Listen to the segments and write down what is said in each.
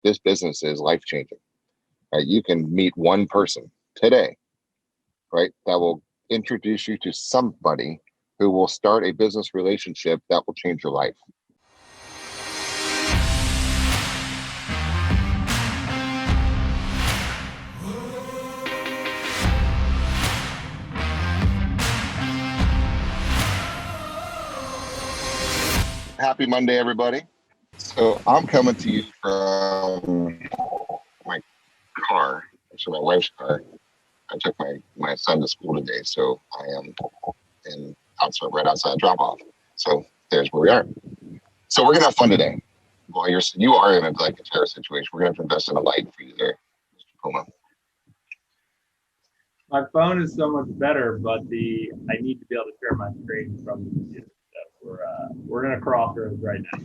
this business is life changing. Right? You can meet one person today, right, that will introduce you to somebody who will start a business relationship that will change your life. Happy Monday, everybody. So I'm coming to you from my car, actually my wife's car. I took my son to school today, so I am right outside drop off. So there's where we are. So we're gonna have fun today. Well, you are in a terror situation. We're gonna have to invest in a light for you there, Mr. Puma. My phone is so much better, but I need to be able to share my screen from the computer. So we're gonna crossroads right now.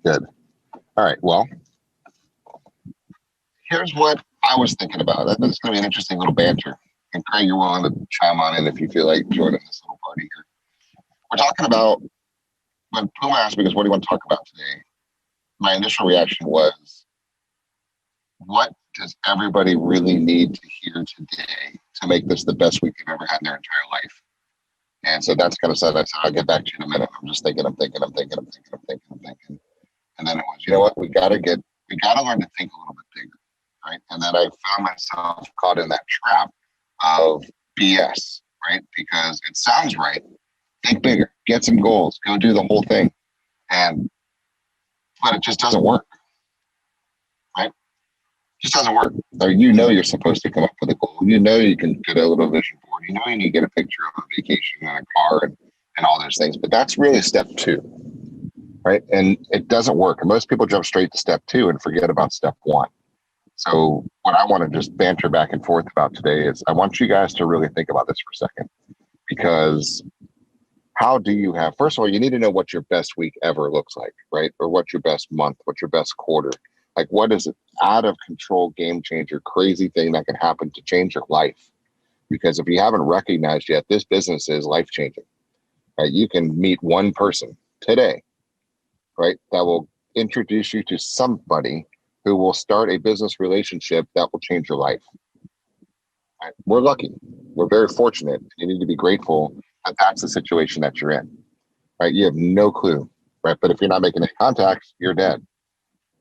Good. All right. Well, here's what I was thinking about. I think it's gonna be an interesting little banter. And Craig, you're willing to chime on in if you feel like joining this little party here. We're talking about when Puma asked me, "What do you want to talk about today?" My initial reaction was, what does everybody really need to hear today to make this the best week they've ever had in their entire life? And so that's kind of said, I said, I'll get back to you in a minute. I'm just thinking. And then it was, you know what? We got to learn to think a little bit bigger, right? And then I found myself caught in that trap of BS, right? Because it sounds right. Think bigger, get some goals, go do the whole thing. But it just doesn't work, right? It just doesn't work. Or you're supposed to come up with a goal. You can get a little vision board. You need to get a picture of a vacation and a car and all those things. But that's really step 2, right? And it doesn't work. And most people jump straight to step 2 and forget about step 1. So what I want to just banter back and forth about today is I want you guys to really think about this for a second. Because first of all, you need to know what your best week ever looks like, right? Or what's your best month, what's your best quarter. Like, what is it out of control, game changer, crazy thing that can happen to change your life? Because if you haven't recognized yet, this business is life changing, right? You can meet one person today, right, that will introduce you to somebody who will start a business relationship that will change your life. Right? We're lucky. We're very fortunate. You need to be grateful that that's the situation that you're in, right? You have no clue, right? But if you're not making any contacts, you're dead.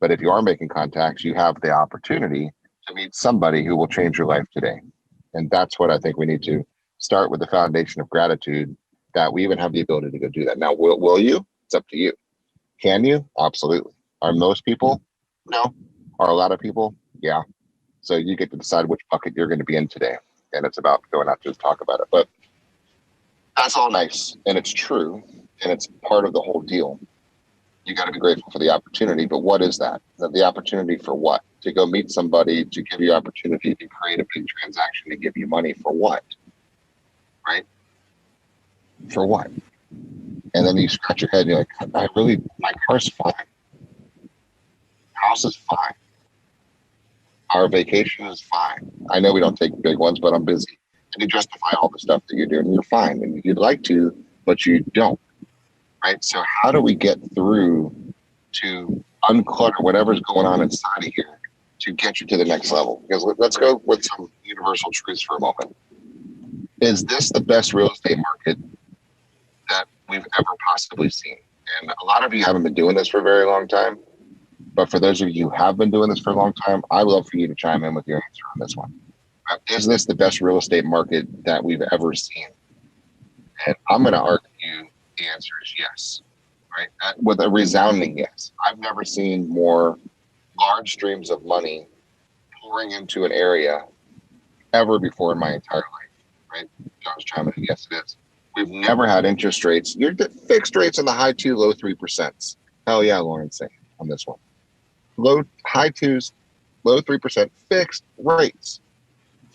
But if you are making contacts, you have the opportunity to meet somebody who will change your life today. And that's what I think we need to start with, the foundation of gratitude, that we even have the ability to go do that. Now, will you? It's up to you. Can you? Absolutely. Are most people? No. Are a lot of people? Yeah. So you get to decide which bucket you're going to be in today. And it's about going out to talk about it. But that's all nice. And it's true. And it's part of the whole deal. You got to be grateful for the opportunity. But what is that? The opportunity for what? To go meet somebody, to give you opportunity to create a big transaction, to give you money for what? Right? For what? And then you scratch your head and you're like, my car's fine. House is fine. Our vacation is fine. I know we don't take big ones, but I'm busy. And you justify all the stuff that you're doing, and you're fine. And you'd like to, but you don't. Right? So how do we get through to unclutter whatever's going on inside of here to get you to the next level? Because let's go with some universal truths for a moment. Is this the best real estate market that we've ever possibly seen? And a lot of you haven't been doing this for a very long time. But for those of you who have been doing this for a long time, I'd love for you to chime in with your answer on this one. Is this the best real estate market that we've ever seen? And I'm going to argue the answer is yes, right? With a resounding yes. I've never seen more large streams of money pouring into an area ever before in my entire life, right? John's chiming in, yes, it is. We've never had interest rates. You're fixed rates in the high 2, low 3%. Hell yeah, Lauren's saying on this one. High 2s, low 3% fixed rates.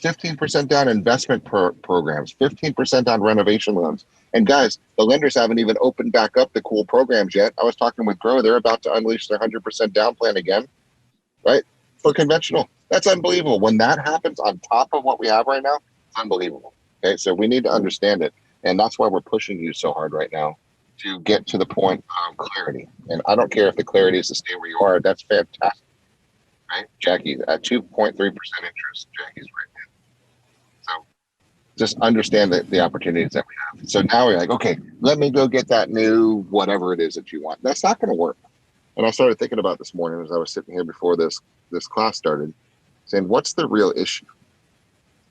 15% down investment programs, 15% on renovation loans. And guys, the lenders haven't even opened back up the cool programs yet. I was talking with Grow. They're about to unleash their 100% down plan again, right? For conventional. That's unbelievable. When that happens on top of what we have right now, it's unbelievable. Okay, so we need to understand it. And that's why we're pushing you so hard right now to get to the point of clarity. And I don't care if the clarity is to stay where you are. That's fantastic, right? Jackie, at 2.3% interest, Jackie's right now. So just understand the opportunities that we have. So now we're like, okay, let me go get that new whatever it is that you want. That's not going to work. And I started thinking about this morning as I was sitting here before this class started, saying, what's the real issue?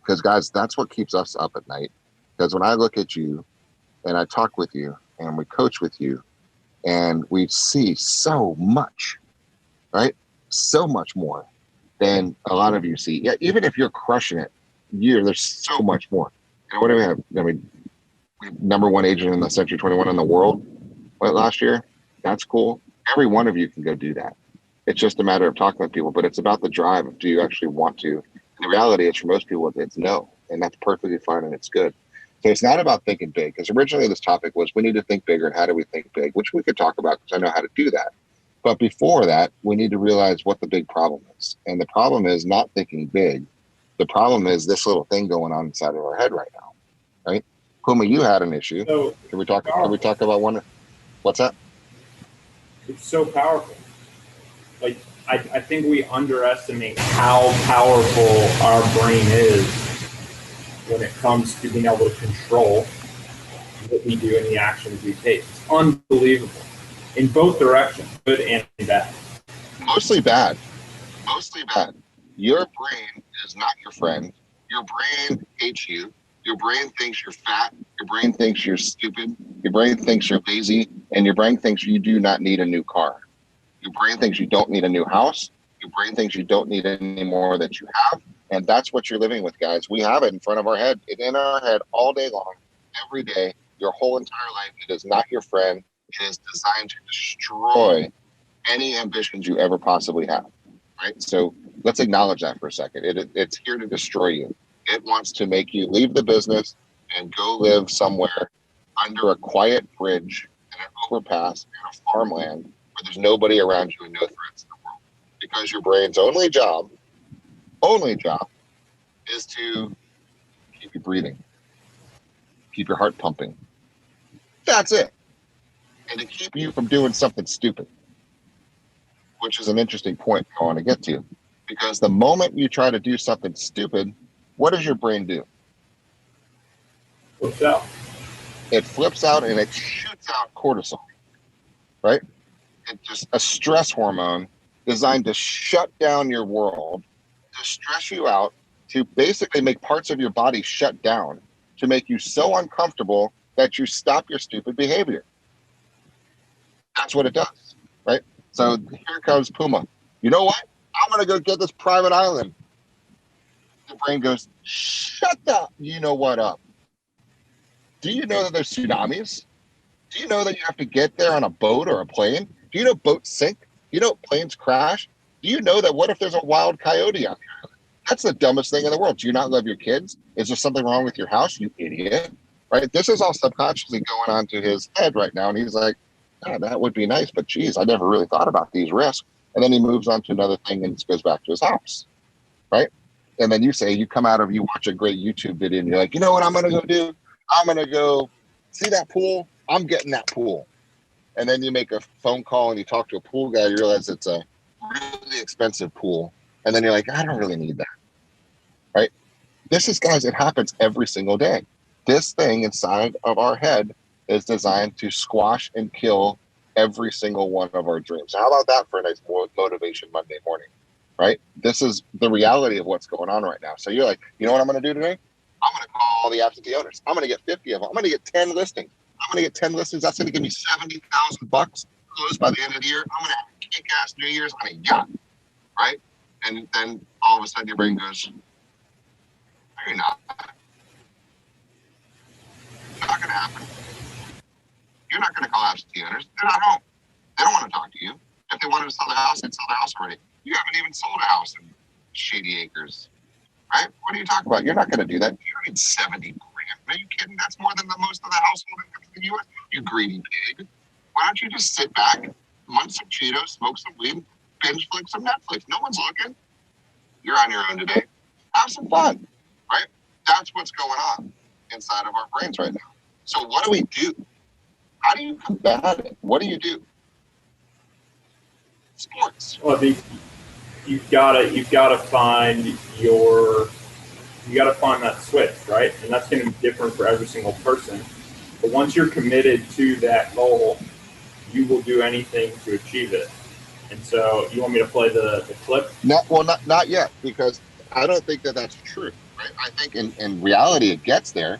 Because guys, that's what keeps us up at night. Because when I look at you and I talk with you and we coach with you and we see so much, right? So much more than a lot of you see. Yeah, even if you're crushing it, there's so much more. And what do we have? I mean, number one agent in the Century 21 in the world last year. That's cool. Every one of you can go do that. It's just a matter of talking with people, but it's about the drive of do you actually want to? And the reality is for most people, it's no, and that's perfectly fine and it's good. So it's not about thinking big, because originally this topic was we need to think bigger and how do we think big, which we could talk about because I know how to do that. But before that, we need to realize what the big problem is. And the problem is not thinking big. The problem is this little thing going on inside of our head right now, right? Puma, you had an issue. So Can we talk about one? What's that? it's so powerful. Like I think we underestimate how powerful our brain is when it comes to being able to control what we do and the actions we take. It's unbelievable in both directions, good and bad. Mostly bad. Mostly bad. Your brain is not your friend. Your brain hates you. Your brain thinks you're fat. Your brain thinks you're stupid. Your brain thinks you're lazy. And your brain thinks you do not need a new car. Your brain thinks you don't need a new house. Your brain thinks you don't need any more that you have. And that's what you're living with, guys. We have it in front of our head. It's in our head all day long, every day, your whole entire life. It is not your friend. It is designed to destroy any ambitions you ever possibly have, right? So let's acknowledge that for a second. It's here to destroy you. It wants to make you leave the business and go live somewhere under a quiet bridge and an overpass in a farmland where there's nobody around you and no threats in the world. Because your brain's only job is to keep you breathing, keep your heart pumping. That's it. And to keep you from doing something stupid, which is an interesting point I want to get to. Because the moment you try to do something stupid, what does your brain do? What's out? It flips out and it shoots out cortisol, right? It's just a stress hormone designed to shut down your world, to stress you out, to basically make parts of your body shut down, to make you so uncomfortable that you stop your stupid behavior. That's what it does, right? So here comes Puma. You know what? I'm going to go get this private island. The brain goes, shut the you know what up. Do you know that there's tsunamis? Do you know that you have to get there on a boat or a plane? Do you know boats sink? Do you know planes crash? Do you know that what if there's a wild coyote on the island? That's the dumbest thing in the world. Do you not love your kids? Is there something wrong with your house, you idiot? Right? This is all subconsciously going on to his head right now. And he's like, oh, that would be nice, but geez, I never really thought about these risks. And then he moves on to another thing and goes back to his house, right? And then you watch a great YouTube video and you're like, you know what I'm going to go do? I'm going to go see that pool. I'm getting that pool. And then you make a phone call and you talk to a pool guy, you realize it's a really expensive pool. And then you're like, I don't really need that, right? Guys, it happens every single day. This thing inside of our head is designed to squash and kill every single one of our dreams. How about that for a nice motivation Monday morning, right? This is the reality of what's going on right now. So you're like, you know what I'm going to do today? I'm going to call all the absentee owners. I'm going to get 50 of them. I'm going to get 10 listings. I'm going to get 10 listings. That's going to give me $70,000 closed by the end of the year. I'm going to have a kick-ass New Year's on a yacht, right? And then all of a sudden your brain goes, no, you're not. It's not going to happen. You're not going to call absentee owners. They're not home. They don't want to talk to you. If they wanted to sell the house, they'd sell the house already. You haven't even sold a house in Shady Acres, right? What are you talking about? You're not going to do that. You don't need 70 grand. Are you kidding? That's more than the most of the household incomes in the U.S. You greedy pig. Why don't you just sit back, munch some Cheetos, smoke some weed, binge flick some Netflix? No one's looking. You're on your own today. Have some fun, right? That's what's going on inside of our brains right now. So what do we do? How do you combat it? What do you do? Sports. Well, I think you've gotta find that switch, right? And that's going to be different for every single person. But once you're committed to that goal, you will do anything to achieve it. And so, you want me to play the clip? Not yet, because I don't think that that's true. Right? I think in reality, it gets there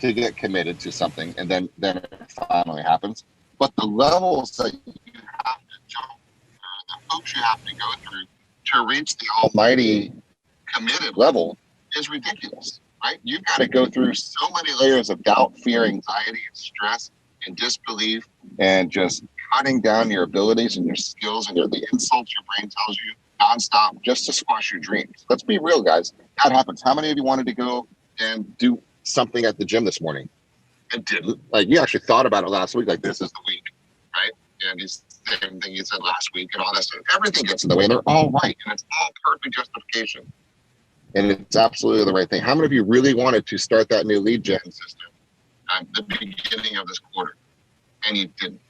to get committed to something, and then it finally happens. But the levels that you have to jump through, the hoops you have to go through to reach the almighty committed level is ridiculous, right? You've got to go through so many layers of doubt, fear, anxiety, and stress, and disbelief, and just cutting down your abilities and your skills and the insults your brain tells you nonstop just to squash your dreams. Let's be real, guys. That happens. How many of you wanted to go and do something at the gym this morning and didn't? Like, you actually thought about it last week, like, this is the week, right? And it's the same thing you said last week and all that stuff. Everything gets in the way, and they're all right, and it's all perfect justification. And it's absolutely the right thing. How many of you really wanted to start that new lead gen system at the beginning of this quarter, and you didn't?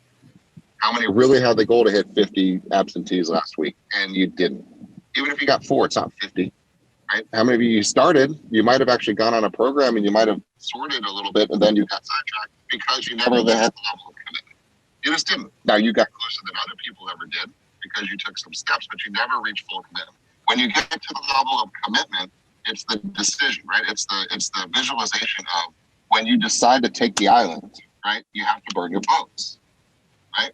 How many really had the goal to hit 50 absentees last week, and you didn't? Even if you got 4, it's not 50, right? How many of you started, you might have actually gone on a program and you might have sorted a little bit, and then you got sidetracked because you never had the level of commitment. You just didn't. Now, you got closer than other people ever did because you took some steps, but you never reached full commitment. When you get to the level of commitment, it's the decision, right? It's the visualization of when you decide to take the island, right? You have to burn your boats, right?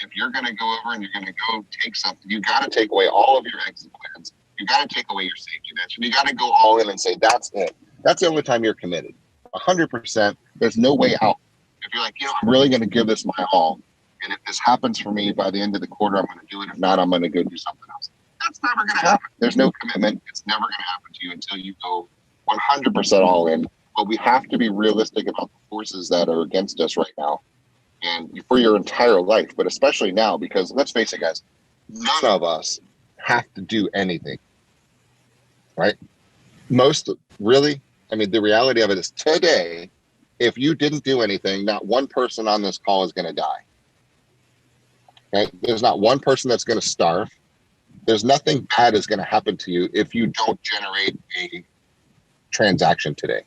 If you're going to go over and you're going to go take something, you got to take away all of your exit plans. You got to take away your safety nets, and you got to go all in and say, that's it. That's the only time you're committed. 100%. There's no way out. If you're like, I'm really going to give this my all, and if this happens for me by the end of the quarter, I'm going to do it. If not, I'm going to go do something else. That's never going to happen. There's no commitment. It's never going to happen to you until you go 100% all in. But we have to be realistic about the forces that are against us right now, and for your entire life, but especially now, because let's face it, guys, none of us have to do anything, right? Most, really, I mean, the reality of it is today, if you didn't do anything, not one person on this call is going to die. Okay? There's not one person that's going to starve. There's nothing bad is going to happen to you if you don't generate a transaction today.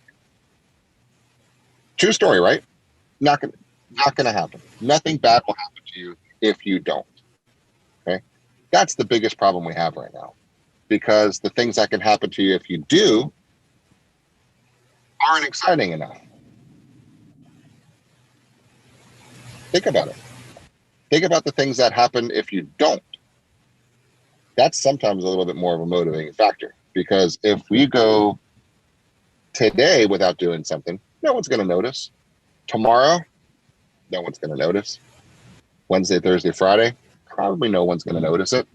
True story, right? Not going to happen. Nothing bad will happen to you if you don't. Okay? That's the biggest problem we have right now, because the things that can happen to you if you do aren't exciting enough. Think about it. Think about the things that happen if you don't. That's sometimes a little bit more of a motivating factor, because if we go today without doing something, no one's going to notice. Tomorrow, no one's going to notice. Wednesday, Thursday, Friday, probably no one's going to notice it.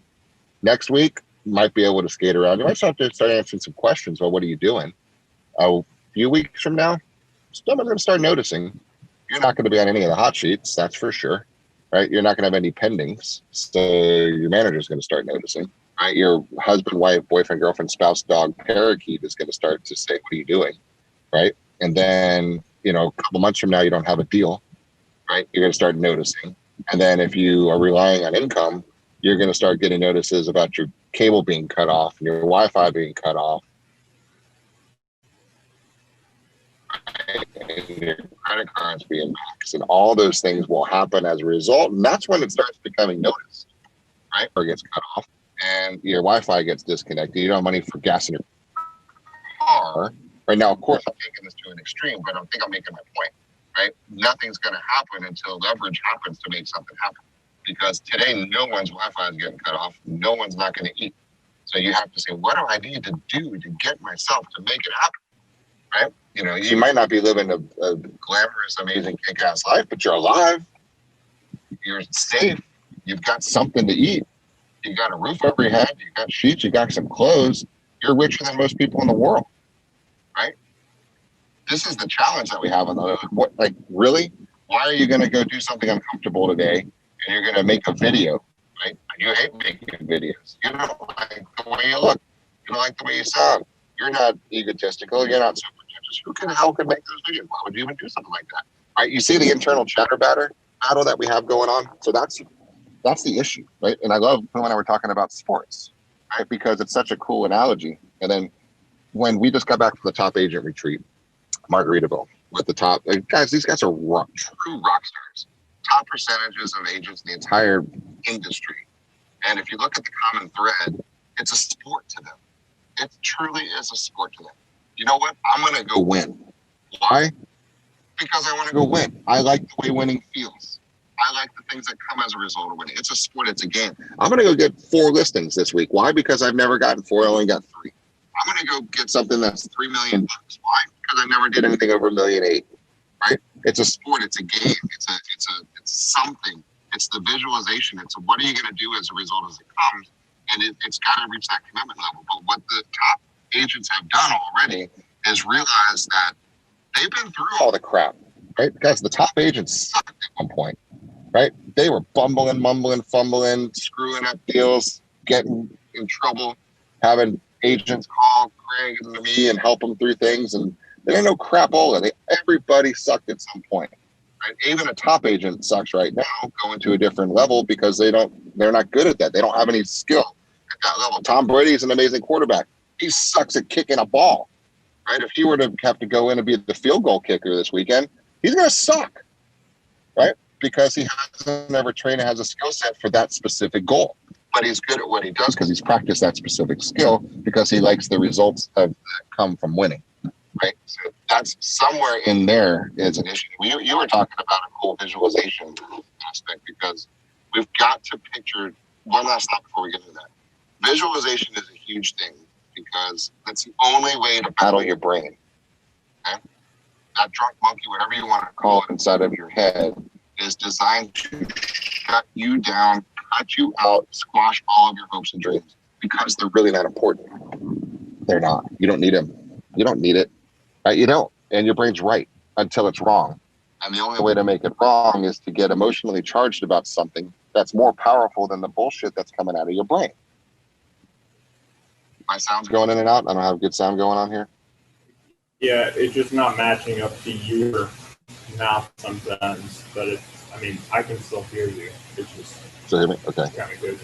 Next week, you might be able to skate around. You might have to start answering some questions. Well, what are you doing? A few weeks from now, someone's going to start noticing. You're not going to be on any of the hot sheets, that's for sure, right? You're not going to have any pendings, so your manager's going to start noticing, right? Your husband, wife, boyfriend, girlfriend, spouse, dog, parakeet is going to start to say, what are you doing, right? And then, a couple months from now, you don't have a deal, right? You're going to start noticing. And then if you are relying on income, you're going to start getting notices about your cable being cut off and your Wi-Fi being cut off. And your credit cards being maxed, and all those things will happen as a result. And that's when it starts becoming noticed, right? Or gets cut off and your Wi-Fi gets disconnected. You don't have money for gas in your car. Right now, of course, I'm taking this to an extreme, but I think I'm making my point, right? Nothing's going to happen until leverage happens to make something happen. Because today, no one's Wi-Fi is getting cut off. No one's not going to eat. So you have to say, what do I need to do to get myself to make it happen, right? You might not be living a glamorous, amazing, kick-ass life, but you're alive. You're safe. You've got something to eat. You got a roof over your head. You got sheets. You got some clothes. You're richer than most people in the world, right? This is the challenge that we have. Really? Why are you going to go do something uncomfortable today, and you're going to make a video, right? You hate making videos. You don't like the way you look. You don't like the way you sound. You're not egotistical. You're not super pretentious. Who the hell can make those videos? Why would you even do something like that? Right? You see the internal chatter batter? battle that we have going on. So that's the issue, right? And I love when I were talking about sports, right? Because it's such a cool analogy. And then when we just got back from the top agent retreat, Margaritaville, with the top guys, these guys are true rock stars, top percentages of agents in the entire industry. And if you look at the common thread, it's a sport to them. It truly is a sport to them. You know what? I'm going to go win. Why? Because I want to go win. I like the way winning feels. I like the things that come as a result of winning. It's a sport. It's a game. I'm going to go get 4 listings this week. Why? Because I've never gotten 4. I only got 3. I'm going to go get something that's $3 million. Why? Because I never did anything over $1.8 million. Right? It's a sport. It's a game. It's something. It's the visualization. It's what are you going to do as a result as it comes, and it's got to reach that commitment level. But what the top agents have done already is realize that they've been through all the crap, right? Because the top agents sucked at one point, right? They were bumbling, mumbling, fumbling, screwing up deals, getting in trouble, having agents call Craig and me and help them through things, and they didn't know crapola. Everybody sucked at some point. Right? Even a top agent sucks right now, going to a different level because they're not good at that. They don't have any skill at that level. Tom Brady is an amazing quarterback. He sucks at kicking a ball, right? If he were to have to go in and be the field goal kicker this weekend, he's going to suck, right? Because he hasn't ever trained and has a skill set for that specific goal. But he's good at what he does because he's practiced that specific skill because he likes the results that come from winning. Right, so that's somewhere in there is an issue. You were talking about a cool visualization aspect because we've got to picture one last thought before we get into that. Visualization is a huge thing because that's the only way to battle your brain. Okay? That drunk monkey, whatever you want to call it inside of your head, is designed to shut you down, cut you out, squash all of your hopes and dreams because they're really not important. They're not. You don't need them. You don't need it. You don't, and your brain's right until it's wrong. And the only way to make it wrong is to get emotionally charged about something that's more powerful than the bullshit that's coming out of your brain. My sound's going in and out. I don't have a good sound going on here. Yeah, it's just not matching up to your mouth sometimes, but I can still hear you. It's just so hear me? Okay. Kind of good.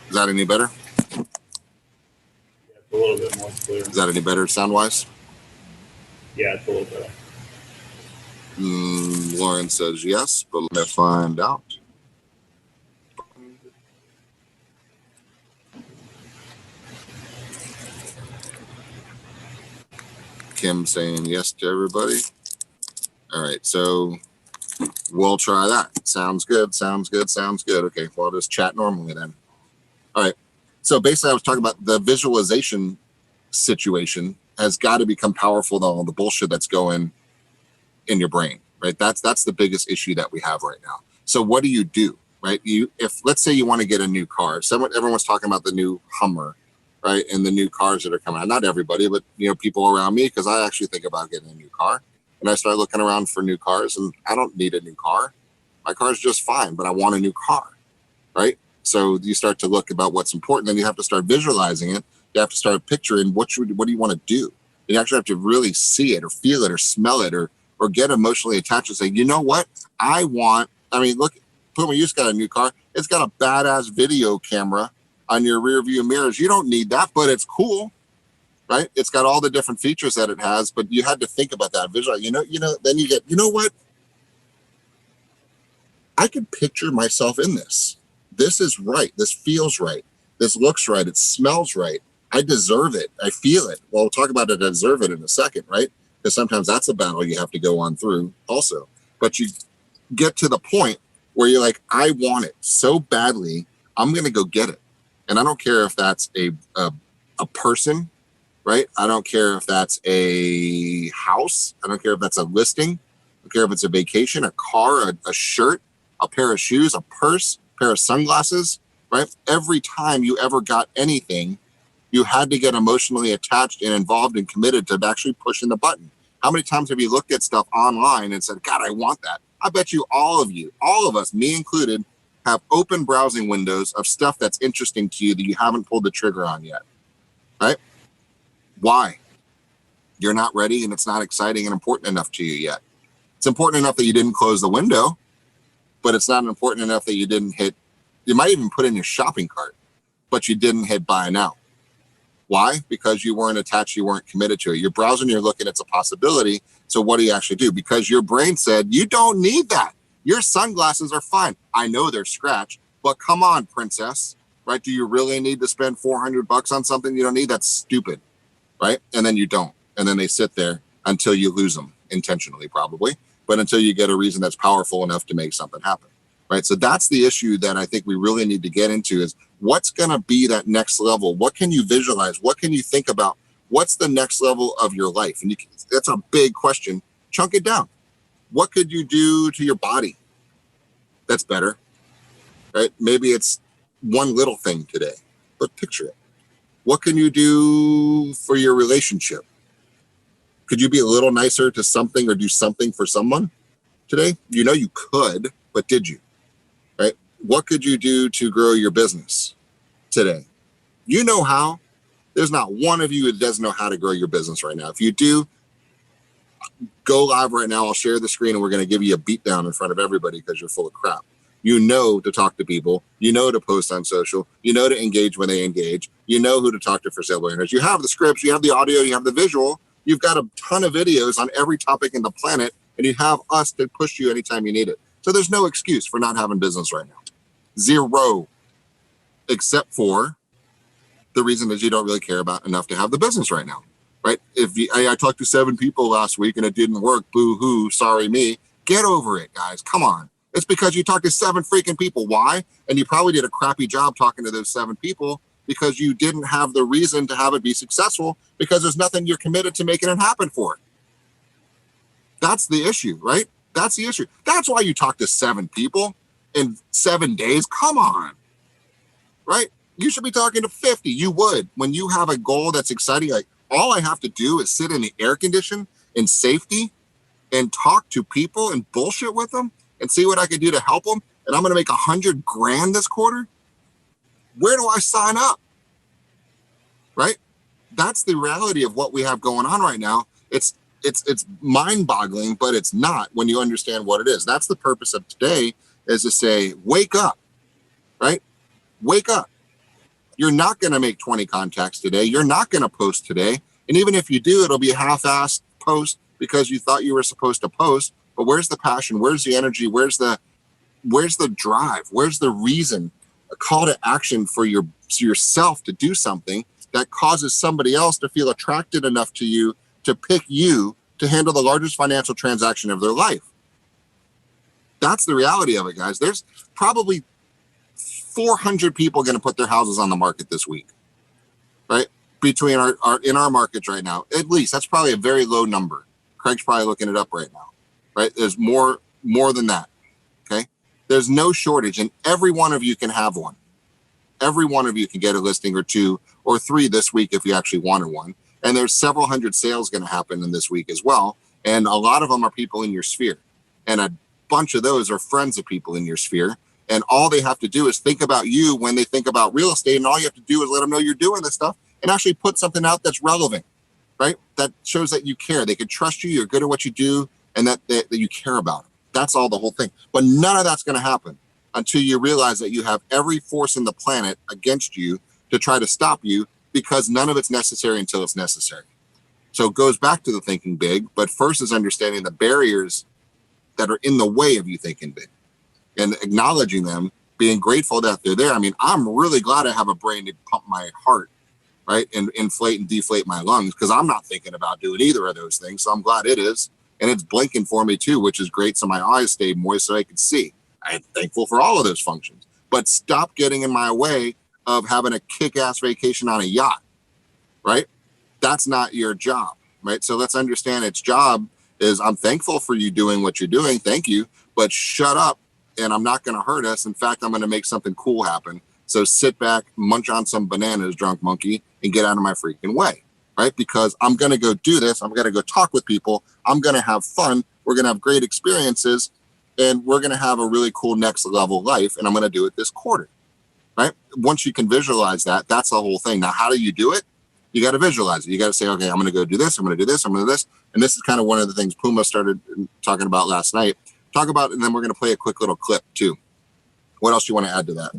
Is that any better? Yeah, it's a little bit more clear. Is that any better sound-wise? Yeah, it's a little better. Lauren says yes, but let me find out. Kim saying yes to everybody. All right, so we'll try that. Sounds good. Okay, well, I'll just chat normally then. All right. So basically, I was talking about the visualization situation has got to become powerful than all the bullshit that's going in your brain, right? That's the biggest issue that we have right now. So what do? Right? If let's say you want to get a new car, everyone's talking about the new Hummer, right? And the new cars that are coming out. Not everybody, but people around me, because I actually think about getting a new car. And I start looking around for new cars, and I don't need a new car. My car's just fine, but I want a new car, right? So you start to look about what's important, then you have to start visualizing it. You have to start picturing what do you want to do? You actually have to really see it or feel it or smell it or get emotionally attached and say, you know what? Look, Puma, you just got a new car. It's got a badass video camera on your rear view mirrors. You don't need that, but it's cool, right? It's got all the different features that it has, but you had to think about that visual. Then you get, you know what? I could picture myself in this. This is right. This feels right. This looks right. It smells right. I deserve it. I feel it. Well, we'll talk about it. I deserve it in a second, right? Because sometimes that's a battle you have to go on through also. But you get to the point where you're like, I want it so badly, I'm going to go get it. And I don't care if that's a person, right? I don't care if that's a house. I don't care if that's a listing. I don't care if it's a vacation, a car, a shirt, a pair of shoes, a purse, a pair of sunglasses, right? Every time you ever got anything, you had to get emotionally attached and involved and committed to actually pushing the button. How many times have you looked at stuff online and said, God, I want that? I bet you, all of us, me included, have open browsing windows of stuff that's interesting to you that you haven't pulled the trigger on yet, right? Why? You're not ready and it's not exciting and important enough to you yet. It's important enough that you didn't close the window, but it's not important enough that you didn't hit, you might even put in your shopping cart, but you didn't hit buy now. Why? Because you weren't attached, you weren't committed to it. You're browsing, you're looking, it's a possibility. So what do you actually do? Because your brain said, you don't need that. Your sunglasses are fine. I know they're scratched, but come on, princess, right? Do you really need to spend $400 on something you don't need? That's stupid, right? And then you don't. And then they sit there until you lose them, intentionally probably, but until you get a reason that's powerful enough to make something happen, right? So that's the issue that I think we really need to get into is what's going to be that next level? What can you visualize? What can you think about? What's the next level of your life? And that's a big question. Chunk it down. What could you do to your body that's better, right? Maybe it's one little thing today, but picture it. What can you do for your relationship? Could you be a little nicer to something or do something for someone today? You know you could, but did you, right? What could you do to grow your business today? You know how. There's not one of you that doesn't know how to grow your business right now. If you do, go live right now. I'll share the screen and we're going to give you a beat down in front of everybody because you're full of crap. You know to talk to people. You know to post on social. You know to engage when they engage. You know who to talk to for sale by owners. You have the scripts. You have the audio. You have the visual. You've got a ton of videos on every topic in the planet, and you have us to push you anytime you need it. So there's no excuse for not having business right now. Zero. Except for the reason is you don't really care about enough to have the business right now, right? If I talked to 7 people last week and it didn't work, boo-hoo, sorry me. Get over it, guys. Come on. It's because you talked to 7 freaking people. Why? And you probably did a crappy job talking to those 7 people because you didn't have the reason to have it be successful because there's nothing you're committed to making it happen for. That's the issue, right? That's the issue. That's why you talk to 7 people in 7 days. Come on, right? You should be talking to 50. You would. When you have a goal that's exciting, like all I have to do is sit in the air condition in safety and talk to people and bullshit with them and see what I can do to help them. And I'm going to make $100 grand this quarter. Where do I sign up? Right? That's the reality of what we have going on right now. It's mind-boggling, but it's not when you understand what it is. That's the purpose of today, is to say, wake up, right? Wake up. You're not going to make 20 contacts today. You're not going to post today. And even if you do, it'll be a half-assed post because you thought you were supposed to post. But where's the passion? Where's the energy? Where's the drive? Where's the reason? A call to action for yourself to do something that causes somebody else to feel attracted enough to you to pick you to handle the largest financial transaction of their life. That's the reality of it, guys. There's probably 400 people going to put their houses on the market this week, right? Between in our markets right now, at least that's probably a very low number. Craig's probably looking it up right now, right? There's more than that. Okay. There's no shortage and every one of you can have one. Every one of you can get a listing or 2 or 3 this week if you actually wanted one. And there's several hundred sales going to happen in this week as well. And a lot of them are people in your sphere. And a bunch of those are friends of people in your sphere. And all they have to do is think about you when they think about real estate. And all you have to do is let them know you're doing this stuff and actually put something out that's relevant, right? That shows that you care. They can trust you. You're good at what you do and that you care about them. That's all the whole thing. But none of that's going to happen until you realize that you have every force in the planet against you to try to stop you because none of it's necessary until it's necessary. So it goes back to the thinking big, but first is understanding the barriers that are in the way of you thinking big. And acknowledging them, being grateful that they're there. I mean, I'm really glad I have a brain to pump my heart, right? And inflate and deflate my lungs because I'm not thinking about doing either of those things. So I'm glad it is. And it's blinking for me too, which is great. So my eyes stay moist so I can see. I'm thankful for all of those functions. But stop getting in my way of having a kick-ass vacation on a yacht, right? That's not your job, right? So let's understand its job is I'm thankful for you doing what you're doing. Thank you. But shut up. And I'm not going to hurt us. In fact, I'm going to make something cool happen. So sit back, munch on some bananas, drunk monkey, and get out of my freaking way, right? Because I'm going to go do this. I'm going to go talk with people. I'm going to have fun. We're going to have great experiences. and we're going to have a really cool next level life, and I'm going to do it this quarter, right? Once you can visualize that, that's the whole thing. Now, how do you do it? You got to visualize it. You got to say, okay, I'm going to go do this. I'm going to do this. I'm going to do this. And this is kind of one of the things Puma started talking about last night. Talk about, and then we're going to play a quick little clip too. What else do you want to add to that?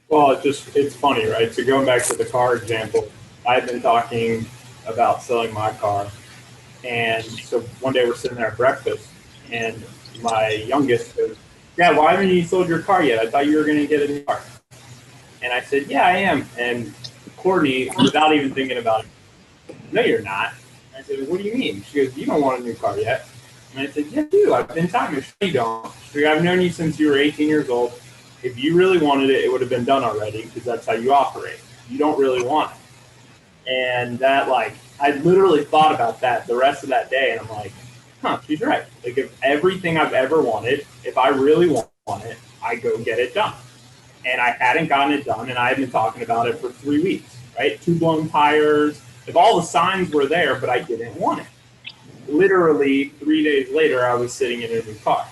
Well, it's funny, right? So going back to the car example, I've been talking about selling my car. And so one day we're sitting there at breakfast, and my youngest goes, "Dad, why haven't you sold your car yet? I thought you were going to get a new car." And I said, "Yeah, I am." And Courtney, without even thinking about it, "No, you're not." And I said, "What do you mean?" She goes, "You don't want a new car yet." And I said, "Yeah, I do. I've been talking to you. You don't." She goes, "I've known you since you were 18 years old. If you really wanted it, it would have been done already, because that's how you operate. You don't really want it." And that, like, I literally thought about that the rest of that day, and I'm like, she's right. Like, if everything I've ever wanted, if I really want it, I go get it done. And I hadn't gotten it done, and I had been talking about it for 3 weeks, right? 2 blown tires. If all the signs were there, but I didn't want it. Literally 3 days later, I was sitting in a new car,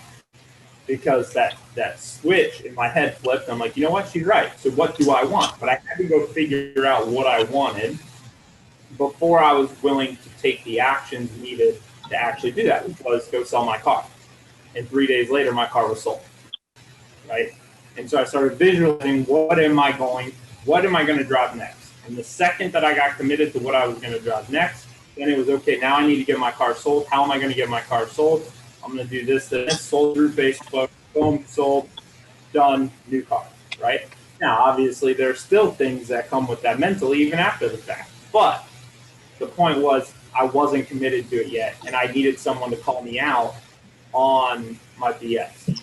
because that switch in my head flipped. I'm like, you know what? She's right. So what do I want? But I had to go figure out what I wanted before I was willing to take the actions needed to actually do that, which was go sell my car. And 3 days later, my car was sold, right? And so I started visualizing, what am I going to drive next? And the second that I got committed to what I was going to drive next, then it was, okay, now I need to get my car sold. How am I going to get my car sold? I'm going to do this, sold through Facebook, boom, sold, done, new car, right? Now, obviously, there's still things that come with that mentally, even after the fact. But the point was, I wasn't committed to it yet, and I needed someone to call me out on my BS.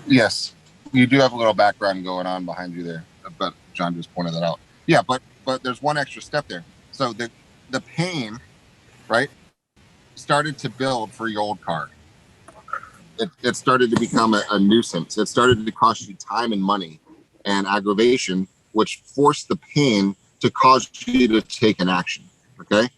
Yes, you do have a little background going on behind you there, but John just pointed that out. Yeah, but there's one extra step there. So the pain, right, started to build for your old car. It started to become a nuisance. It started to cost you time and money and aggravation, which forced the pain to cause you to take an action. Okay,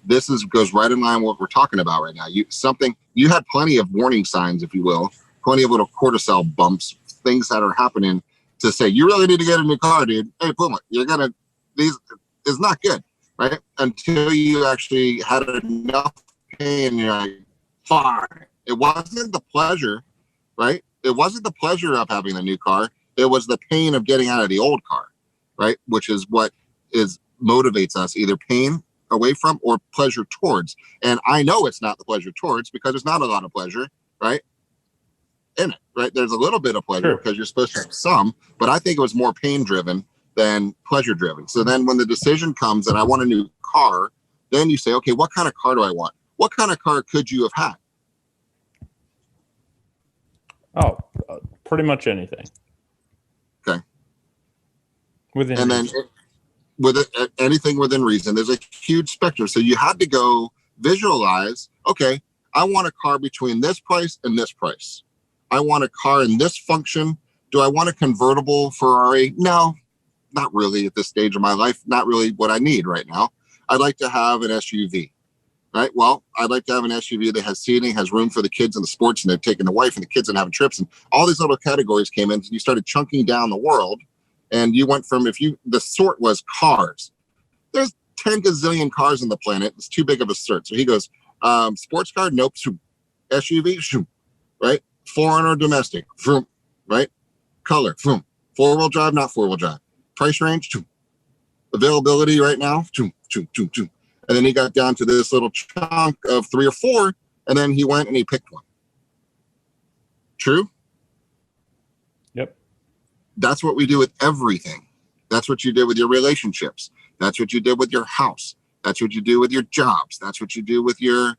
this goes right in line with what we're talking about right now. You had plenty of warning signs, if you will, plenty of little cortisol bumps, things that are happening to say, you really need to get a new car, dude. Hey, Puma, these is not good, right? Until you actually had enough pain, and you're like, fine. It wasn't the pleasure, right? It wasn't the pleasure of having the new car. It was the pain of getting out of the old car, right? Which is what motivates us, either pain away from or pleasure towards. And I know it's not the pleasure towards, because there's not a lot of pleasure, right, in it, right? There's a little bit of pleasure because you're supposed to have some, but I think it was more pain driven than pleasure driven. So then when the decision comes that I want a new car, then you say, okay, what kind of car do I want? What kind of car could you have had? Oh, pretty much anything. Okay. Within and reason. then anything within reason. There's a huge spectrum. So you had to go visualize, okay, I want a car between this price and this price. I want a car in this function. Do I want a convertible Ferrari? No, not really at this stage of my life. Not really what I need right now. I'd like to have an SUV. Right. Well, I'd like to have an SUV that has seating, has room for the kids and the sports, and they're taking the wife and the kids and having trips, and all these little categories came in. And you started chunking down the world, and you went from, the sort was cars. There's 10 gazillion cars on the planet. It's too big of a sort. So he goes, sports car, nope. SUV, right? Foreign or domestic, right? Color, 4-wheel drive, not 4-wheel drive. Price range, availability right now, and then he got down to this little chunk of 3 or 4, and then he went and he picked one. True? Yep. That's what we do with everything. That's what you did with your relationships. That's what you did with your house. That's what you do with your jobs. That's what you do with your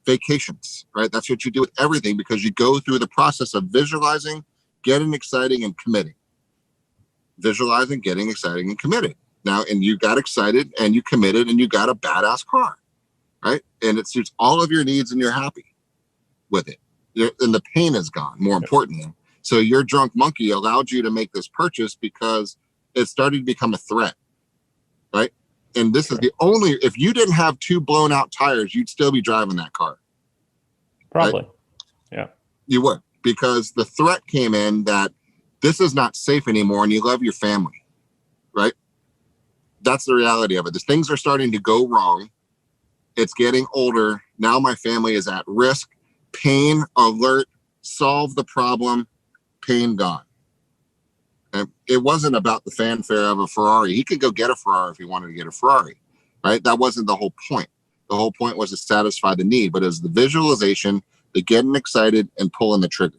vacations, right? That's what you do with everything, because you go through the process of visualizing, getting exciting, and committing. Visualizing, getting exciting, and committed. Now, and you got excited and you committed and you got a badass car, right? And it suits all of your needs and you're happy with it. And the pain is gone, more importantly. So your drunk monkey allowed you to make this purchase because it started to become a threat, right? And this is the only, if you didn't have 2 blown out tires, you'd still be driving that car. Probably. Right? Yeah. You would, because the threat came in that this is not safe anymore and you love your family, right? That's the reality of it. These things are starting to go wrong. It's getting older. Now my family is at risk. Pain alert, solve the problem, pain gone. And it wasn't about the fanfare of a Ferrari. He could go get a Ferrari if he wanted to get a Ferrari, right? That wasn't the whole point. The whole point was to satisfy the need, but it was the visualization, the getting excited and pulling the trigger,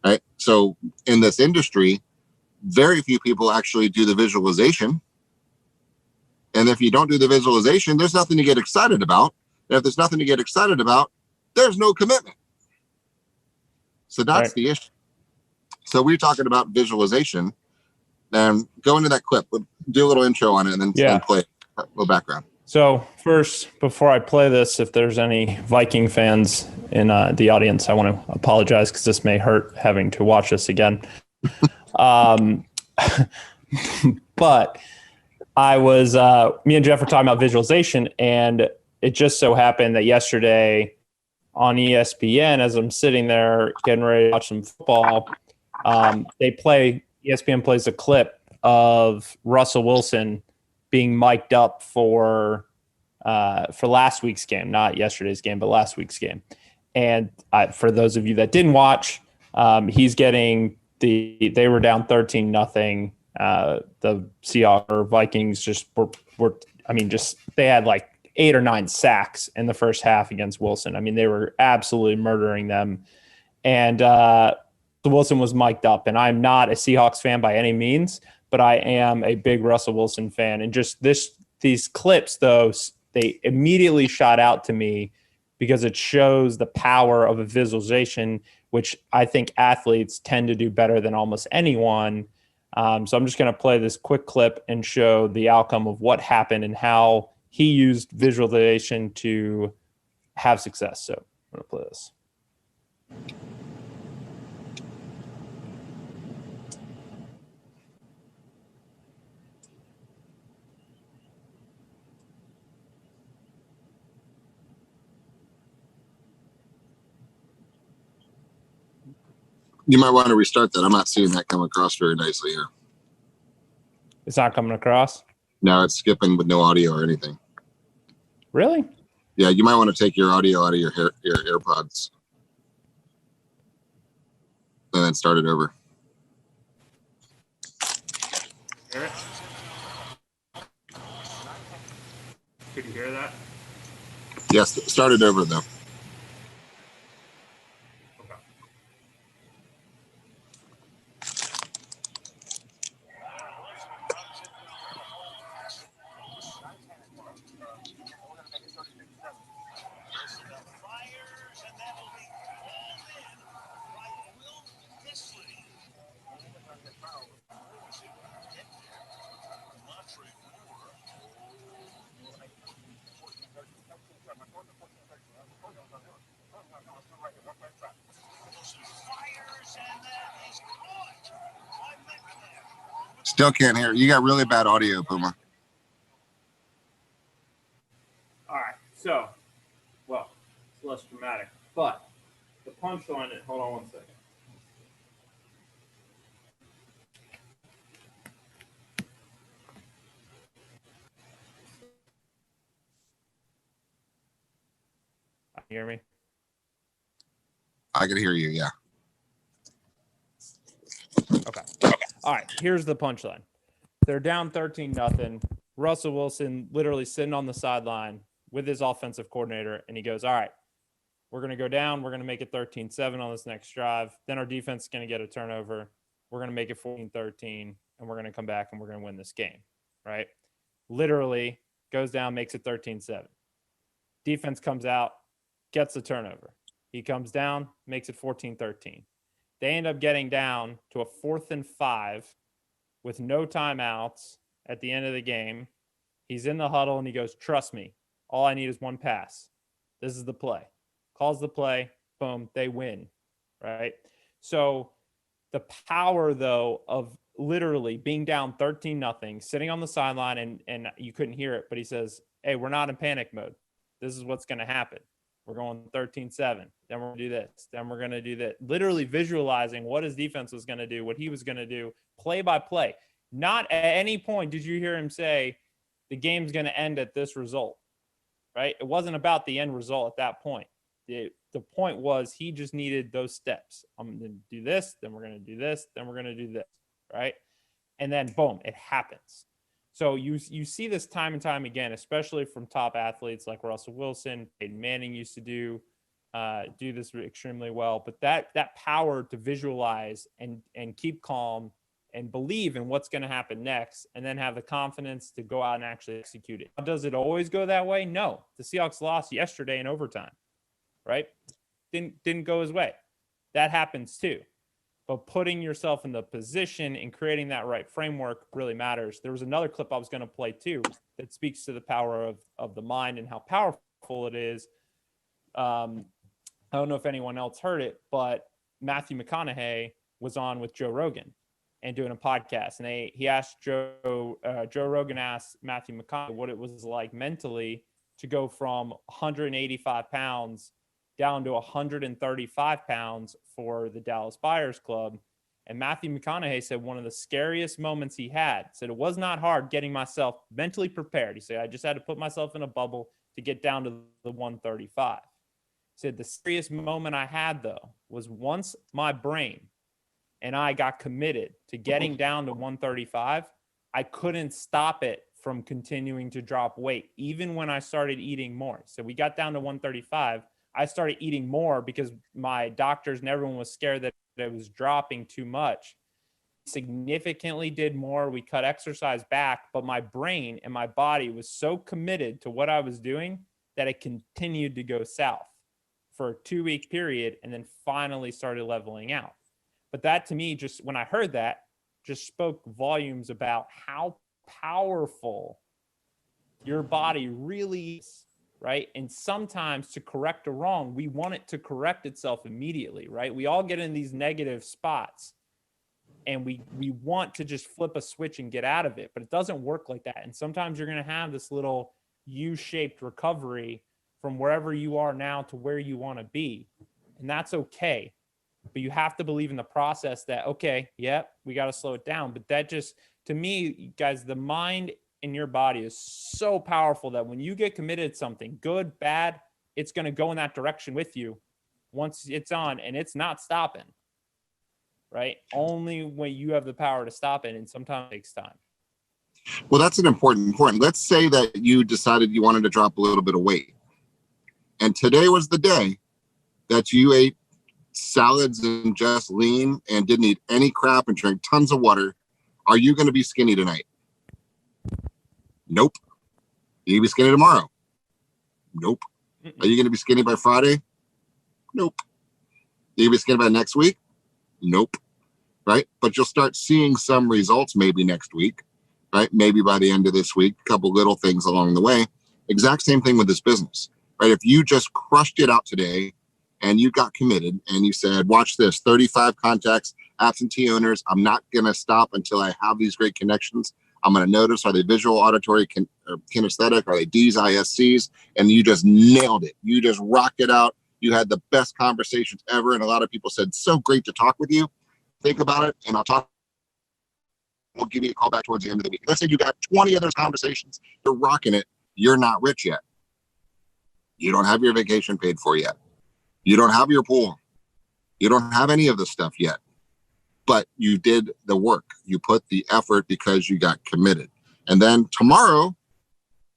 right? So in this industry, very few people actually do the visualization. And if you don't do the visualization, there's nothing to get excited about. And if there's nothing to get excited about, there's no commitment. So that's the issue. So we're talking about visualization, and go into that clip, do a little intro on it, and then play a little background. So first, before I play this, if there's any Viking fans in the audience, I want to apologize because this may hurt having to watch this again. But I was, me and Jeff were talking about visualization, and it just so happened that yesterday on ESPN, as I'm sitting there getting ready to watch some football, ESPN plays a clip of Russell Wilson being mic'd up for last week's game, not yesterday's game, but last week's game. And for those of you that didn't watch, he's getting they were down 13-0. The Seahawks or Vikings they had like 8 or 9 sacks in the first half against Wilson. I mean, they were absolutely murdering them. And Wilson was mic'd up, and I'm not a Seahawks fan by any means, but I am a big Russell Wilson fan. And just these clips, though, they immediately shot out to me because it shows the power of a visualization, which I think athletes tend to do better than almost anyone. So I'm just going to play this quick clip and show the outcome of what happened and how he used visualization to have success. So I'm going to play this. You might want to restart that. I'm not seeing that come across very nicely here. It's not coming across? No, it's skipping with no audio or anything. Really? Yeah, you might want to take your audio out of your AirPods and then start it over. Hear it? Could you hear that? Yes, start it over though. Still can't hear. You got really bad audio, Puma. All right. So, well, it's less dramatic, but the punchline is, hold on one second. You hear me? I can hear you, yeah. Okay. All right. Here's the punchline. They're down 13-0. Russell Wilson literally sitting on the sideline with his offensive coordinator, and he goes, all right, we're going to go down. We're going to make it 13-7 on this next drive. Then our defense is going to get a turnover. We're going to make it 14-13, and we're going to come back and we're going to win this game, right? Literally goes down, makes it 13-7. Defense comes out, gets the turnover. He comes down, makes it 14-13. They end up getting down to a 4th and 5 with no timeouts at the end of the game. He's in the huddle and he goes, trust me, all I need is one pass. This is the play. Calls the play, boom, they win, right? So the power, though, of literally being down 13-0, sitting on the sideline, and you couldn't hear it, but he says, hey, we're not in panic mode. This is what's going to happen. We're going 13-7. Then we're going to do this. Then we're going to do that. Literally visualizing what his defense was going to do, what he was going to do, play by play. Not at any point did you hear him say the game's going to end at this result, right? It wasn't about the end result at that point. The point was he just needed those steps. I'm going to do this, then we're going to do this, then we're going to do this, right? And then boom, it happens. So you see this time and time again, especially from top athletes like Russell Wilson. Peyton Manning used to do this extremely well. But that power to visualize and keep calm and believe in what's going to happen next, and then have the confidence to go out and actually execute it. Does it always go that way? No. The Seahawks lost yesterday in overtime, right? Didn't go his way. That happens too. But putting yourself in the position and creating that right framework really matters. There was another clip I was going to play too that speaks to the power of the mind and how powerful it is. I don't know if anyone else heard it, but Matthew McConaughey was on with Joe Rogan and doing a podcast. And he asked Joe Rogan asked Matthew McConaughey what it was like mentally to go from 185 pounds down to 135 pounds for the Dallas Buyers Club. And Matthew McConaughey said one of the scariest moments he had, said it was not hard getting myself mentally prepared. He said, I just had to put myself in a bubble to get down to the 135. He said the scariest moment I had though was once my brain and I got committed to getting down to 135, I couldn't stop it from continuing to drop weight, even when I started eating more. So we got down to 135. I started eating more because my doctors and everyone was scared that it was dropping too much. Significantly did more. We cut exercise back, but my brain and my body was so committed to what I was doing that it continued to go south for a 2-week period and then finally started leveling out. But that to me, just when I heard that, just spoke volumes about how powerful your body really is. Right. And sometimes to correct a wrong, we want it to correct itself immediately. Right. We all get in these negative spots and we want to just flip a switch and get out of it. But it doesn't work like that. And sometimes you're going to have this little U-shaped recovery from wherever you are now to where you want to be. And that's okay. But you have to believe in the process that, okay, yep, we got to slow it down. But that just, to me, guys, the mind in your body is so powerful that when you get committed to something, good, bad, it's going to go in that direction with you once it's on, and it's not stopping, right? Only when you have the power to stop it, and sometimes it takes time. Well, that's an important point. Let's say that you decided you wanted to drop a little bit of weight, and today was the day that you ate salads and just lean and didn't eat any crap and drank tons of water. Are you going to be skinny tonight? Nope. Are you going to be skinny tomorrow? Nope. Are you going to be skinny by Friday? Nope. Are you going to be skinny by next week? Nope. Right? But you'll start seeing some results maybe next week, right? Maybe by the end of this week, a couple little things along the way. Exact same thing with this business, right? If you just crushed it out today and you got committed and you said, watch this, 35 contacts, absentee owners, I'm not going to stop until I have these great connections. I'm going to notice, are they visual, auditory, kinesthetic? Are they Ds, ISCs? And you just nailed it. You just rocked it out. You had the best conversations ever. And a lot of people said, so great to talk with you. Think about it. And we'll give you a call back towards the end of the week. Let's say you got 20 of those conversations. You're rocking it. You're not rich yet. You don't have your vacation paid for yet. You don't have your pool. You don't have any of the stuff yet. But you did the work. You put the effort because you got committed. And then tomorrow,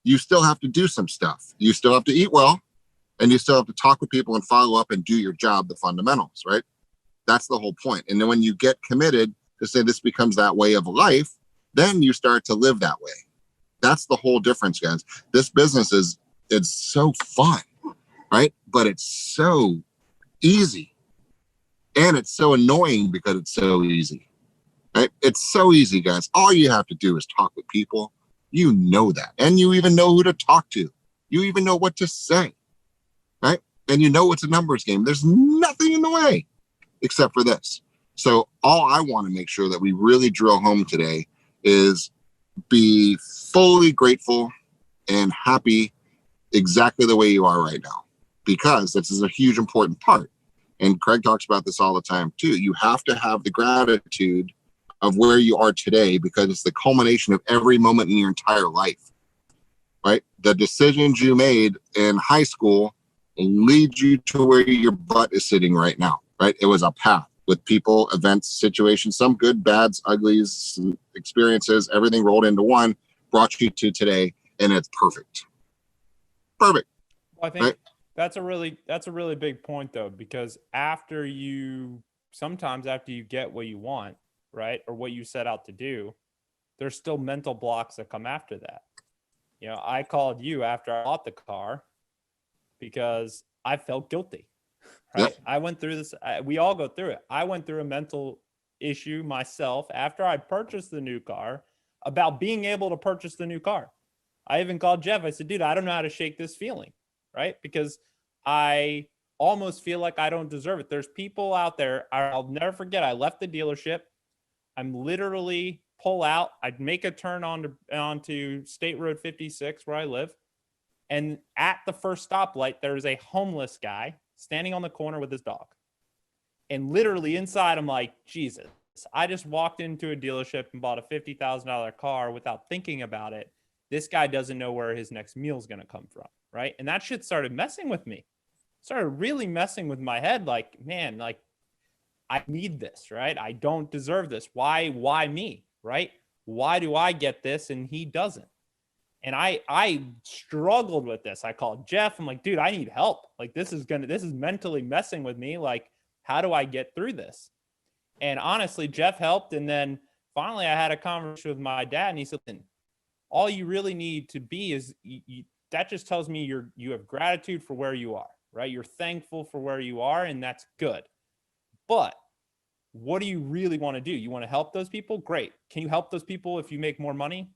you still have to do some stuff. You still have to eat well, and you still have to talk with people and follow up and do your job, the fundamentals, right? That's the whole point. And then when you get committed to say this becomes that way of life, then you start to live that way. That's the whole difference, guys. This business it's so fun, right? But it's so easy. And it's so annoying because it's so easy, right? It's so easy, guys. All you have to do is talk with people. You know that. And you even know who to talk to. You even know what to say, right? And you know it's a numbers game. There's nothing in the way except for this. So all I want to make sure that we really drill home today is be fully grateful and happy exactly the way you are right now. because this is a huge important part. And Craig talks about this all the time too. You have to have the gratitude of where you are today, because it's the culmination of every moment in your entire life, right? The decisions you made in high school lead you to where your butt is sitting right now, right? It was a path with people, events, situations, some good, bads, uglies, experiences, everything rolled into one, brought you to today, and it's perfect. Perfect. Well, I think that's a really big point though, because sometimes after you get what you want, right, or what you set out to do, there's still mental blocks that come after that. You know, I called you after I bought the car because I felt guilty, right? Yep. I went through this. We all go through it. I went through a mental issue myself after I purchased the new car about being able to purchase the new car. I even called Jeff. I said, dude, I don't know how to shake this feeling, right? Because I almost feel like I don't deserve it. There's people out there. I'll never forget. I left the dealership. I'm literally pull out. I'd make a turn onto State Road 56 where I live. And at the first stoplight, there's a homeless guy standing on the corner with his dog. And literally inside, I'm like, Jesus, I just walked into a dealership and bought a $50,000 car without thinking about it. This guy doesn't know where his next meal is going to come from, right? And that shit started messing with me. Started really messing with my head. Like, man, like, I need this, right? I don't deserve this. Why me, right? Why do I get this and he doesn't? And I struggled with this. I called Jeff. I'm like, dude, I need help. Like, this is mentally messing with me. Like, how do I get through this? And honestly, Jeff helped. And then finally I had a conversation with my dad and he said, all you really need to be is that just tells me you have gratitude for where you are, right? You're thankful for where you are, and that's good. But what do you really want to do? You want to help those people? Great. Can you help those people if you make more money?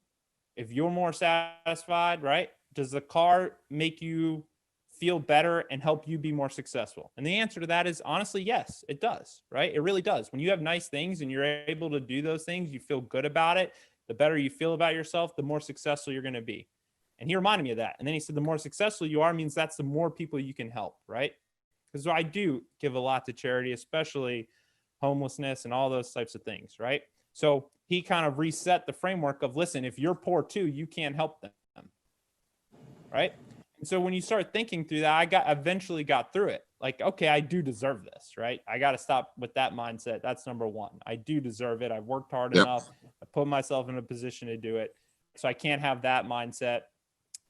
If you're more satisfied, right? Does the car make you feel better and help you be more successful? And the answer to that is honestly, yes, it does, right? It really does. When you have nice things and you're able to do those things, you feel good about it. The better you feel about yourself, the more successful you're going to be. And he reminded me of that. And then he said, the more successful you are means that's the more people you can help, right? Because I do give a lot to charity, especially homelessness and all those types of things, right? So he kind of reset the framework of, listen, if you're poor too, you can't help them, right? And so when you start thinking through that, I eventually got through it. Like, okay, I do deserve this, right? I got to stop with that mindset. That's number one. I do deserve it. I've worked hard enough. I put myself in a position to do it. So I can't have that mindset.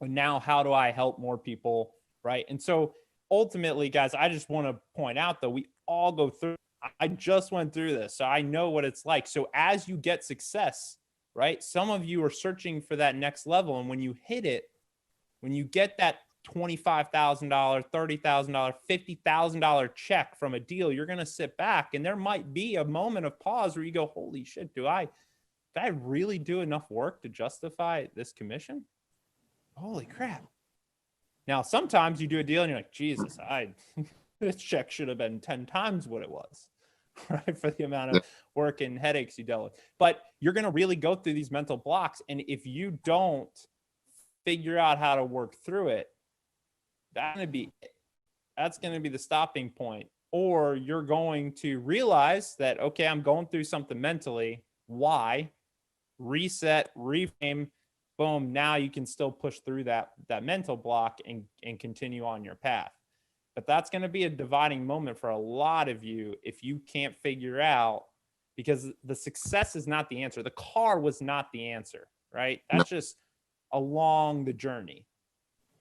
And now how do I help more people, right? And so ultimately, guys, I just want to point out that we all go through. I just went through this, so I know what it's like. So as you get success, right? Some of you are searching for that next level. And when you hit it, when you get that $25,000, $30,000, $50,000 check from a deal, you're going to sit back and there might be a moment of pause where you go, holy shit, did I really do enough work to justify this commission? Holy crap. Now, sometimes you do a deal and you're like, Jesus, this check should have been 10 times what it was, right? For the amount of work and headaches you dealt with. But you're going to really go through these mental blocks. And if you don't figure out how to work through it, that's going to be the stopping point. Or you're going to realize that, okay, I'm going through something mentally. Why? Reset, reframe, boom. Now you can still push through that mental block and continue on your path. But that's going to be a dividing moment for a lot of you if you can't figure out, because the success is not the answer. The car was not the answer, right? That's just along the journey.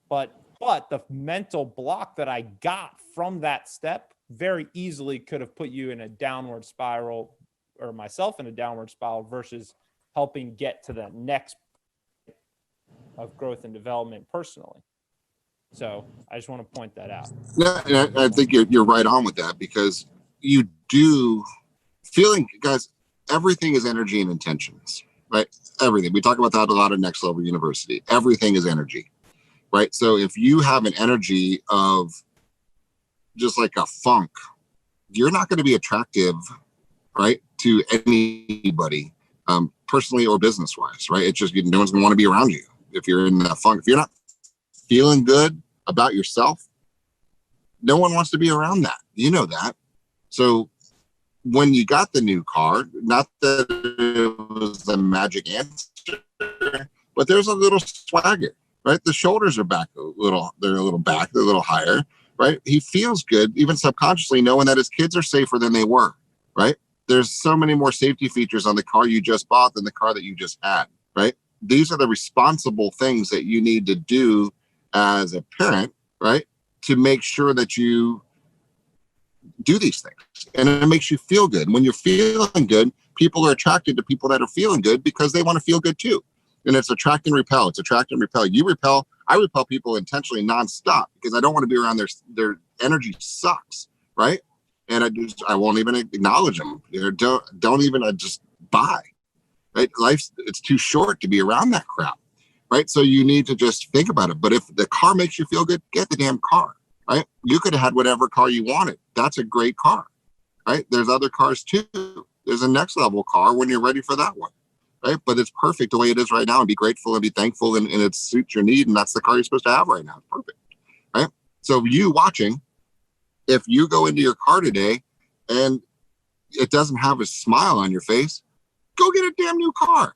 But the mental block that I got from that step very easily could have put you in a downward spiral, or myself in a downward spiral, versus helping get to the next of growth and development personally. So I just want to point that out. Yeah, I think you're right on with that, because you do feeling, guys, everything is energy and intentions, right? Everything. We talk about that a lot at Next Level University. Everything is energy, right? So if you have an energy of just like a funk, you're not going to be attractive, right, to anybody, personally or business wise, right? It's just, no one's going to want to be around you if you're in that funk. If you're not feeling good about yourself, No one wants to be around that. You know that. So when you got the new car, not that it was the magic answer, but there's a little swagger, right? The shoulders are back a little, they're a little back, they're a little higher, right? He feels good, even subconsciously knowing that his kids are safer than they were, right? There's so many more safety features on the car you just bought than the car that you just had, right? These are the responsible things that you need to do as a parent, right? To make sure that you do these things, and it makes you feel good. When you're feeling good, people are attracted to people that are feeling good because they want to feel good too. And it's attract and repel. It's attract and repel. You repel. I repel people intentionally nonstop because I don't want to be around their energy sucks, right? And I won't even acknowledge them. Don't even just buy, right? It's too short to be around that crap, right? So you need to just think about it. But if the car makes you feel good, get the damn car. Right? You could have had whatever car you wanted. That's a great car, right? There's other cars too. There's a next level car when you're ready for that one, right? But it's perfect the way it is right now, and be grateful and be thankful, and it suits your need, and that's the car you're supposed to have right now. It's perfect, right? So you watching, if you go into your car today and it doesn't have a smile on your face, go get a damn new car.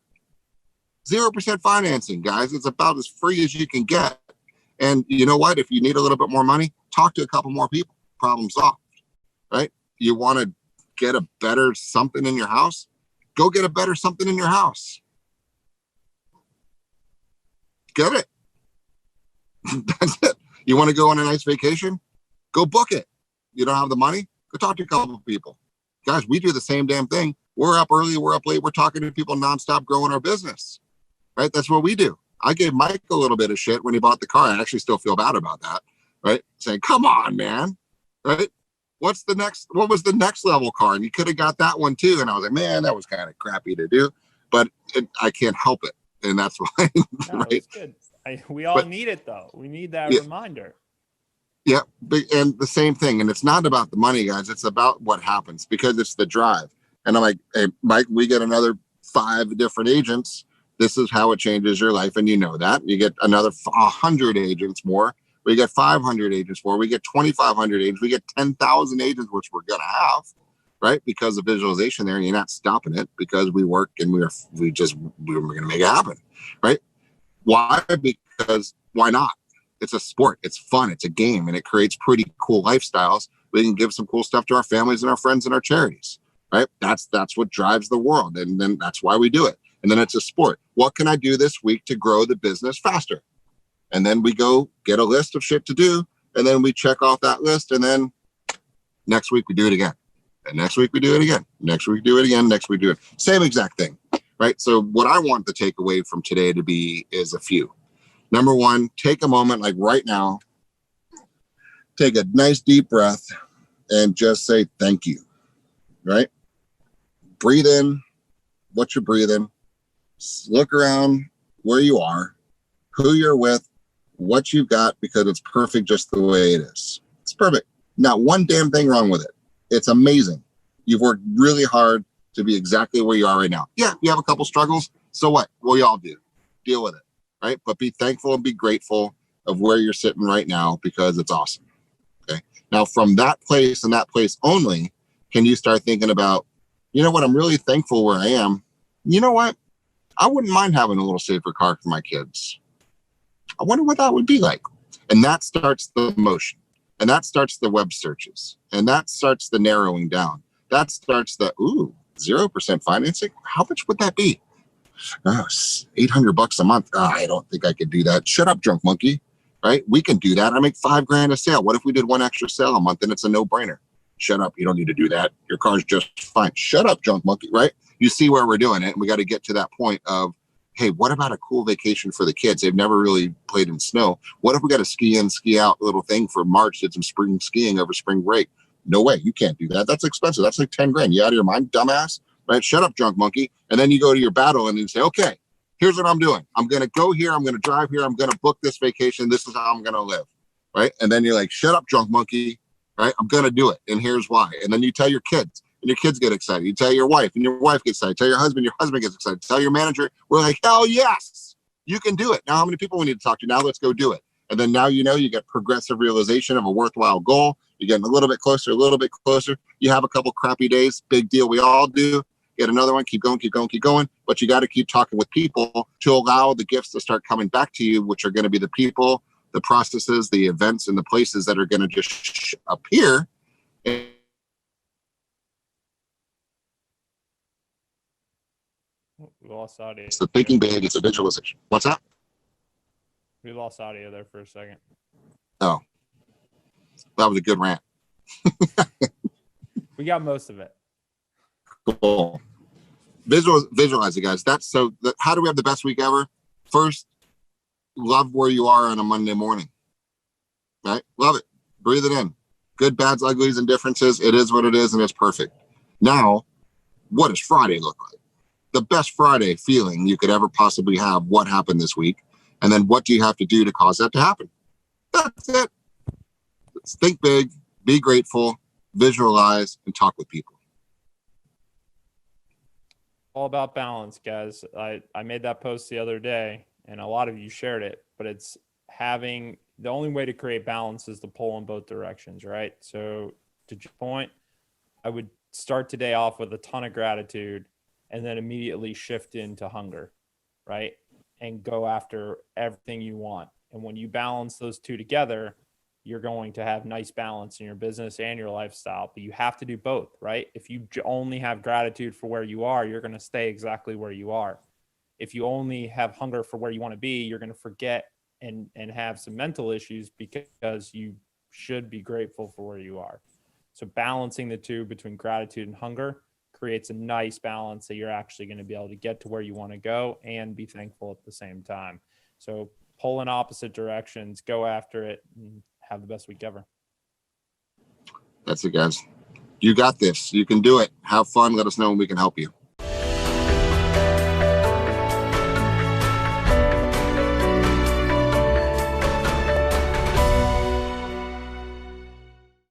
0% financing, guys. It's about as free as you can get. And you know what? If you need a little bit more money, talk to a couple more people. Problem solved, right? You want to get a better something in your house? Go get a better something in your house. Get it. That's it. You want to go on a nice vacation? Go book it. You don't have the money? Go talk to a couple of people. Guys, we do the same damn thing. We're up early, we're up late, we're talking to people nonstop, growing our business, right? That's what we do. I gave Mike a little bit of shit when he bought the car. I actually still feel bad about that, right? Saying, come on, man, right? What was the next level car? And you could have got that one too. And I was like, man, that was kind of crappy to do, but I can't help it. And that's why, No, right? it's good. We all need it though. We need that reminder. Yeah. And the same thing. And it's not about the money, guys. It's about what happens, because it's the drive. And I'm like, hey, Mike, we get another 5 different agents. This is how it changes your life. And you know that. You get another 100 agents more. We get 500 agents more. We get 2,500 agents. We get 10,000 agents, which we're going to have, right? Because of visualization there. And you're not stopping it because we work and we're going to make it happen, right? Why? Because why not? It's a sport. It's fun. It's a game. And it creates pretty cool lifestyles. We can give some cool stuff to our families and our friends and our charities, right? That's what drives the world. And then that's why we do it. And then it's a sport. What can I do this week to grow the business faster? And then we go get a list of shit to do. And then we check off that list. And then next week we do it again. And next week we do it again. Next week we do it again. Next week we do it. Same exact thing, right? So what I want the takeaway from today to be is a few. Number one, take a moment, like right now, take a nice deep breath and just say thank you, right? Breathe in what you're breathing. Look around where you are, who you're with, what you've got, because it's perfect just the way it is. It's perfect. Not one damn thing wrong with it. It's amazing. You've worked really hard to be exactly where you are right now. Yeah, you have a couple struggles. So what? We all do. Deal with it, right? But be thankful and be grateful of where you're sitting right now, because it's awesome. Okay. Now, from that place and that place only, can you start thinking about, you know what? I'm really thankful where I am. You know what? I wouldn't mind having a little safer car for my kids. I wonder what that would be like. And that starts the motion. And that starts the web searches. And that starts the narrowing down. That starts the, 0% financing? How much would that be? $800 a month. I don't think I could do that. Shut up, drunk monkey. Right? We can do that. I make $5,000 a sale. What if we did one extra sale a month and it's a no-brainer? Shut up. You don't need to do that. Your car's just fine. Shut up, drunk monkey. Right? You see where we're doing it. And we got to get to that point of, hey, what about a cool vacation for the kids? They've never really played in snow. What if we got a ski in, ski out little thing for March, did some spring skiing over spring break? No way. You can't do that. That's expensive. That's like $10,000. You out of your mind, dumbass? Right? Shut up, drunk monkey. And then you go to your battle and you say, okay, here's what I'm doing. I'm going to go here. I'm going to drive here. I'm going to book this vacation. This is how I'm going to live. Right? And then you're like, shut up, drunk monkey. Right? I'm going to do it. And here's why. And then you tell your kids. And your kids get excited. You tell your wife, and your wife gets excited. Tell your husband gets excited. Tell your manager, we're like, hell yes, you can do it. Now, how many people we need to talk to? Now let's go do it. And then now you know you get progressive realization of a worthwhile goal. You're getting a little bit closer, a little bit closer. You have a couple crappy days, big deal. We all do. Get another one, keep going, keep going, keep going. But you got to keep talking with people to allow the gifts to start coming back to you, which are going to be the people, the processes, the events, and the places that are going to just appear. We lost audio. It's the thinking big, it's a visualization. What's that? We lost audio there for a second. Oh, that was a good rant. We got most of it. Cool. Visualize it, guys. How do we have the best week ever? First, love where you are on a Monday morning. Right? Love it. Breathe it in. Good, bads, uglies, and differences. It is what it is, and it's perfect. Now, what does Friday look like? The best Friday feeling you could ever possibly have. What happened this week? And then what do you have to do to cause that to happen? That's it. Let's think big, be grateful, visualize, and talk with people. All about balance, guys. I made that post the other day and a lot of you shared it, but it's having the only way to create balance is to pull in both directions, right? So to your point, I would start today off with a ton of gratitude and then immediately shift into hunger, right? And go after everything you want. And when you balance those two together, you're going to have nice balance in your business and your lifestyle, but you have to do both, right? If you only have gratitude for where you are, you're going to stay exactly where you are. If you only have hunger for where you want to be, you're going to forget and have some mental issues because you should be grateful for where you are. So balancing the two between gratitude and hunger creates a nice balance that you're actually going to be able to get to where you want to go and be thankful at the same time. So pull in opposite directions, go after it, and have the best week ever. That's it, guys. You got this. You can do it. Have fun. Let us know when we can help you.